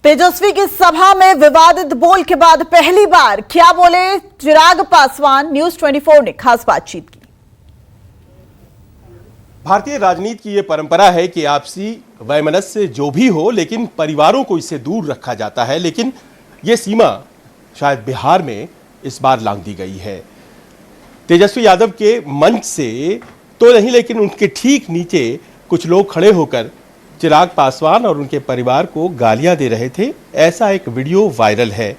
तेजस्वी की सभा में विवादित बोल के बाद पहली बार क्या बोले चिराग पासवान, न्यूज 24 ने खास बातचीत की। भारतीय राजनीति की यह परंपरा है कि आपसी वैमनस्य जो भी हो, लेकिन परिवारों को इससे दूर रखा जाता है। लेकिन यह सीमा शायद बिहार में इस बार लांघ दी गई है। तेजस्वी यादव के मंच से तो नहीं, लेकिन उनके ठीक नीचे कुछ लोग खड़े होकर चिराग पासवान और उनके परिवार को गालियां दे रहे थे। ऐसा एक वीडियो वायरल है।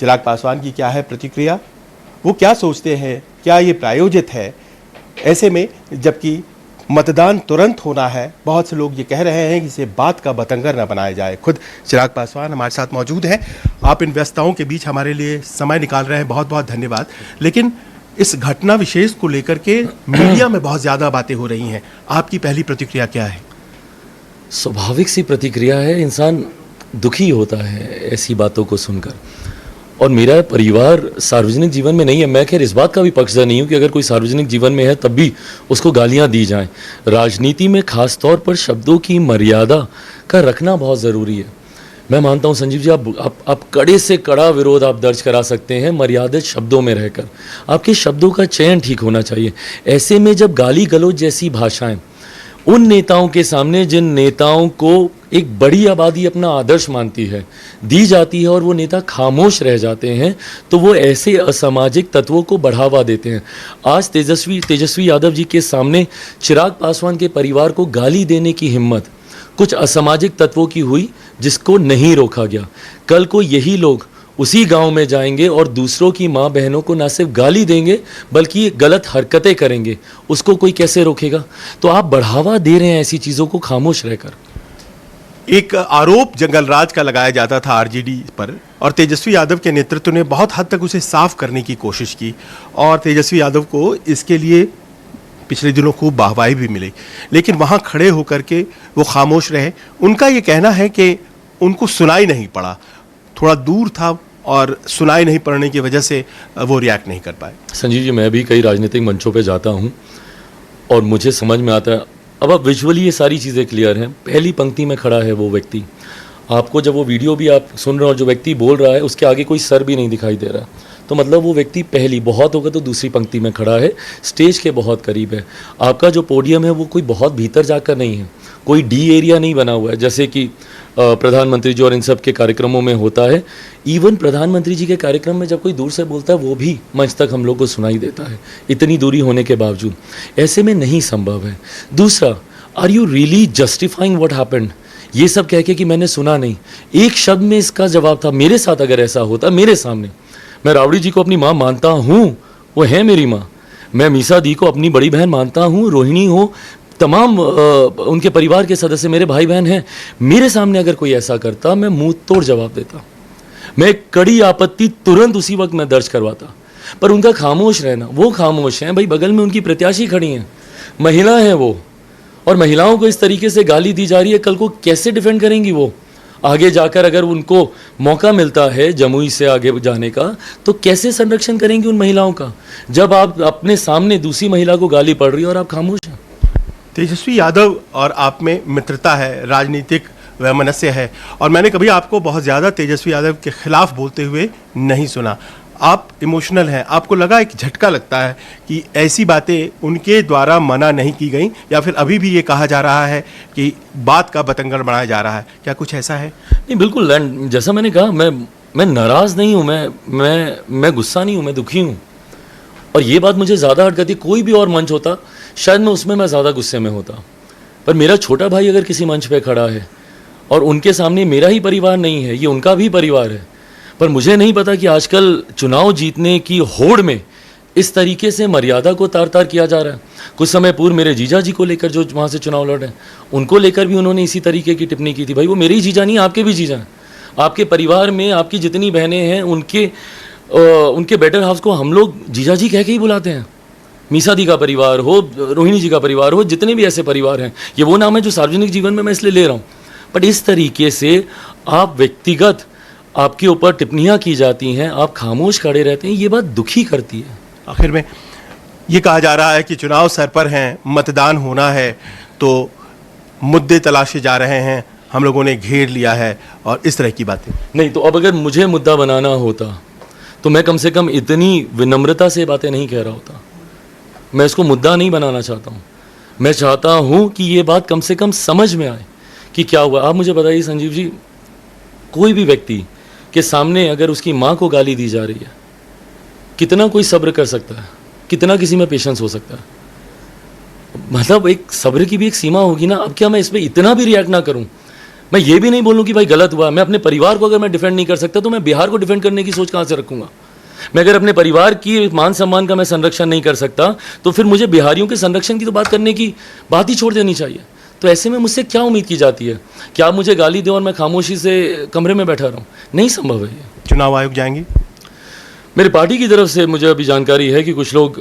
चिराग पासवान की क्या है प्रतिक्रिया, वो क्या सोचते हैं, क्या ये प्रायोजित है? ऐसे में जबकि मतदान तुरंत होना है, बहुत से लोग ये कह रहे हैं कि इसे बात का बतंगर न बनाया जाए। खुद चिराग पासवान हमारे साथ मौजूद हैं। आप इन व्यस्तताओं के बीच हमारे लिए समय निकाल रहे हैं, बहुत बहुत धन्यवाद। लेकिन इस घटना विशेष को लेकर के मीडिया में बहुत ज़्यादा बातें हो रही हैं, आपकी पहली प्रतिक्रिया क्या है? स्वाभाविक सी प्रतिक्रिया है, इंसान दुखी होता है ऐसी बातों को सुनकर। और मेरा परिवार सार्वजनिक जीवन में नहीं है। मैं खैर इस बात का भी पक्षधर नहीं हूँ कि अगर कोई सार्वजनिक जीवन में है तब भी उसको गालियाँ दी जाएं। राजनीति में खास तौर पर शब्दों की मर्यादा का रखना बहुत ज़रूरी है। मैं मानता हूँ संजीव जी, आप कड़े से कड़ा विरोध आप दर्ज करा सकते हैं मर्यादित शब्दों में रहकर। आपके शब्दों का चयन ठीक होना चाहिए। ऐसे में जब गाली गलौज जैसी भाषाएं उन नेताओं के सामने, जिन नेताओं को एक बड़ी आबादी अपना आदर्श मानती है, दी जाती है और वो नेता खामोश रह जाते हैं, तो वो ऐसे असामाजिक तत्वों को बढ़ावा देते हैं। आज तेजस्वी यादव जी के सामने चिराग पासवान के परिवार को गाली देने की हिम्मत कुछ असामाजिक तत्वों की हुई, जिसको नहीं रोका गया। कल को यही लोग उसी गांव में जाएंगे और दूसरों की माँ बहनों को ना सिर्फ गाली देंगे बल्कि गलत हरकतें करेंगे। उसको कोई कैसे रोकेगा? तो आप बढ़ावा दे रहे हैं ऐसी चीज़ों को खामोश रहकर। एक आरोप जंगलराज का लगाया जाता था आरजेडी पर, और तेजस्वी यादव के नेतृत्व ने बहुत हद तक उसे साफ करने की कोशिश की, और तेजस्वी यादव को इसके लिए पिछले दिनों खूब वाहवाही भी मिली। लेकिन वहाँ खड़े होकर के वो खामोश रहे। उनका ये कहना है कि उनको सुनाई नहीं पड़ा, थोड़ा दूर था और सुनाई नहीं पड़ने की वजह से वो रिएक्ट नहीं कर पाए। संजीव जी, मैं भी कई राजनीतिक मंचों पे जाता हूँ और मुझे समझ में आता है। अब आप विजुअली ये सारी चीज़ें क्लियर हैं। पहली पंक्ति में खड़ा है वो व्यक्ति, आपको जब वो वीडियो भी आप सुन रहे हो और जो व्यक्ति बोल रहा है उसके आगे कोई सर भी नहीं दिखाई दे रहा, तो मतलब वो व्यक्ति पहली, बहुत होगा तो दूसरी पंक्ति में खड़ा है, स्टेज के बहुत करीब है। आपका जो पोडियम है वो कोई बहुत भीतर जाकर नहीं है, कोई डी एरिया नहीं बना हुआ है जैसे कि प्रधानमंत्री जी और इन सब के कार्यक्रमों में होता है। इवन प्रधानमंत्री जी के कार्यक्रम में जब कोई दूर से बोलता है वो भी मंच तक हम लोग को सुनाई देता है, इतनी दूरी होने के बावजूद। ऐसे में नहीं संभव है। दूसरा, are you really justifying what happened? ये सब कह के कि मैंने सुना नहीं, एक शब्द में इसका जवाब था। मेरे साथ अगर ऐसा होता, मेरे सामने, मैं रावड़ी जी को अपनी माँ मानता हूँ, वो है मेरी माँ। मैं मीसा दी को अपनी बड़ी बहन मानता हूँ, रोहिणी हो, तमाम उनके परिवार के सदस्य मेरे भाई बहन हैं। मेरे सामने अगर कोई ऐसा करता, मैं मुंह तोड़ जवाब देता। मैं कड़ी आपत्ति तुरंत उसी वक्त मैं दर्ज करवाता। पर उनका खामोश रहना, वो खामोश हैं भाई, बगल में उनकी प्रत्याशी खड़ी हैं, महिला हैं वो, और महिलाओं को इस तरीके से गाली दी जा रही है। कल को कैसे डिफेंड करेंगी वो? आगे जाकर अगर उनको मौका मिलता है जमुई से आगे जाने का, तो कैसे संरक्षण करेंगी उन महिलाओं का, जब आप अपने सामने दूसरी महिला को गाली पड़ रही है और आप खामोश हैं? तेजस्वी यादव और आप में मित्रता है, राजनीतिक वैमनस्य है, और मैंने कभी आपको बहुत ज़्यादा तेजस्वी यादव के खिलाफ बोलते हुए नहीं सुना। आप इमोशनल हैं, आपको लगा, एक झटका लगता है कि ऐसी बातें उनके द्वारा मना नहीं की गई, या फिर अभी भी ये कहा जा रहा है कि बात का बतंगड़ बनाया जा रहा है? क्या कुछ ऐसा है? नहीं, बिल्कुल। जैसा मैंने कहा, मैं नाराज़ नहीं हूँ, मैं गुस्सा नहीं हूँ, मैं दुखी हूँ। और ये बात मुझे ज़्यादा हर्ट करती। कोई भी और मंच होता शायद मैं उसमें ज़्यादा गुस्से में होता, पर मेरा छोटा भाई अगर किसी मंच पे खड़ा है और उनके सामने मेरा ही परिवार नहीं है, ये उनका भी परिवार है, पर मुझे नहीं पता कि आजकल चुनाव जीतने की होड़ में इस तरीके से मर्यादा को तार तार किया जा रहा है। कुछ समय पूर्व मेरे जीजा जी को लेकर जो वहाँ से चुनाव लड़ रहे हैं, उनको लेकर भी उन्होंने इसी तरीके की टिप्पणी की थी। भाई, वो मेरे ही जीजा नहीं, आपके भी जीजा हैं। आपके परिवार में आपकी जितनी बहनें हैं, उनके बेटर हाउस को हम लोग जीजा जी कह के ही बुलाते हैं। मीसा दी का परिवार हो, रोहिणी जी का परिवार हो, जितने भी ऐसे परिवार हैं, ये वो नाम है जो सार्वजनिक जीवन में मैं इसलिए ले रहा हूँ। बट इस तरीके से आप व्यक्तिगत, आपके ऊपर टिप्पणियाँ की जाती हैं, आप खामोश खड़े रहते हैं, ये बात दुखी करती है। आखिर में ये कहा जा रहा है कि चुनाव सर पर हैं, मतदान होना है, तो मुद्दे तलाशे जा रहे हैं, हम लोगों ने घेर लिया है और इस तरह की बातें। नहीं, तो अब अगर मुझे मुद्दा बनाना होता तो मैं कम से कम इतनी विनम्रता से बातें नहीं कह रहा होता। मैं इसको मुद्दा नहीं बनाना चाहता हूँ। मैं चाहता हूँ कि ये बात कम से कम समझ में आए कि क्या हुआ। आप मुझे बताइए संजीव जी, कोई भी व्यक्ति के सामने अगर उसकी माँ को गाली दी जा रही है, कितना कोई सब्र कर सकता है, कितना किसी में पेशेंस हो सकता है? मतलब एक सब्र की भी एक सीमा होगी ना। अब क्या मैं इस पर इतना भी रिएक्ट ना करूं? मैं ये भी नहीं बोलूं कि भाई गलत हुआ। मैं अपने परिवार को अगर मैं डिफेंड नहीं कर सकता तो मैं बिहार को डिफेंड करने की सोच कहां से रखूंगा? मैं अगर अपने परिवार की मान सम्मान का मैं संरक्षण नहीं कर सकता तो फिर मुझे बिहारियों के संरक्षण की तो बात करने की बात ही छोड़ देनी चाहिए। तो ऐसे में मुझसे क्या उम्मीद की जाती है? क्या आप मुझे गाली दें और मैं खामोशी से कमरे में बैठा रहूं? नहीं संभव है ये। चुनाव आयोग जाएंगे? मेरी पार्टी की तरफ से मुझे अभी जानकारी है कि कुछ लोग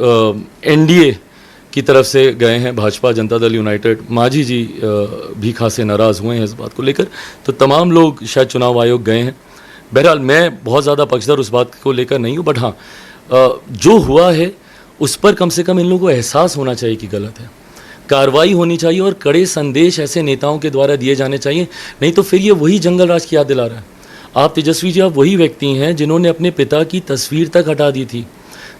एनडीए की तरफ से गए हैं, भाजपा जनता दल यूनाइटेड। मांझी जी भी खासे नाराज़ हुए हैं इस बात को लेकर, तो तमाम लोग शायद चुनाव आयोग गए हैं। बहरहाल मैं बहुत ज़्यादा पक्षधर उस बात को लेकर नहीं हूँ, बट हाँ जो हुआ है उस पर कम से कम इन लोगों को एहसास होना चाहिए कि गलत है। कार्रवाई होनी चाहिए और कड़े संदेश ऐसे नेताओं के द्वारा दिए जाने चाहिए, नहीं तो फिर ये वही जंगल राज की याद दिला रहा है। आप तेजस्वी जी, आप वही व्यक्ति हैं जिन्होंने अपने पिता की तस्वीर तक हटा दी थी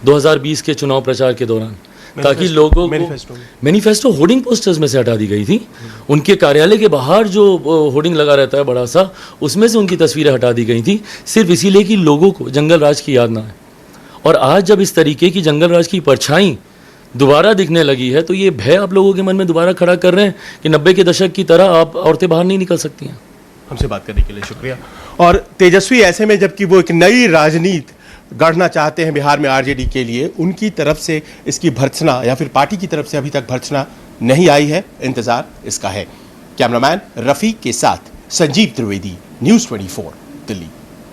2020 के चुनाव प्रचार के दौरान, ताकि लोगों को मैनिफेस्टो होर्डिंग पोस्टर्स में से हटा दी गई थी। उनके कार्यालय के बाहर जो होर्डिंग लगा रहता है बड़ा सा, उसमें से उनकी तस्वीरें हटा दी गई थी, सिर्फ इसीलिए कि लोगों को जंगल राज की याद ना आए। और आज जब इस तरीके की जंगल राज की परछाई दोबारा दिखने लगी है तो ये भय आप लोगों के मन में दोबारा खड़ा कर रहे हैं कि 90 के दशक की तरह आप औरतें बाहर नहीं निकल सकती हैं। हमसे बात करने के लिए शुक्रिया। और तेजस्वी ऐसे में जबकि वो एक नई राजनीति गढ़ना चाहते हैं बिहार में आरजेडी के लिए, उनकी तरफ से इसकी भर्त्सना या फिर पार्टी की तरफ से अभी तक भर्त्सना नहीं आई है। इंतजार इसका है। कैमरामैन रफीक के साथ संजीव त्रिवेदी, न्यूज़ 24 दिल्ली।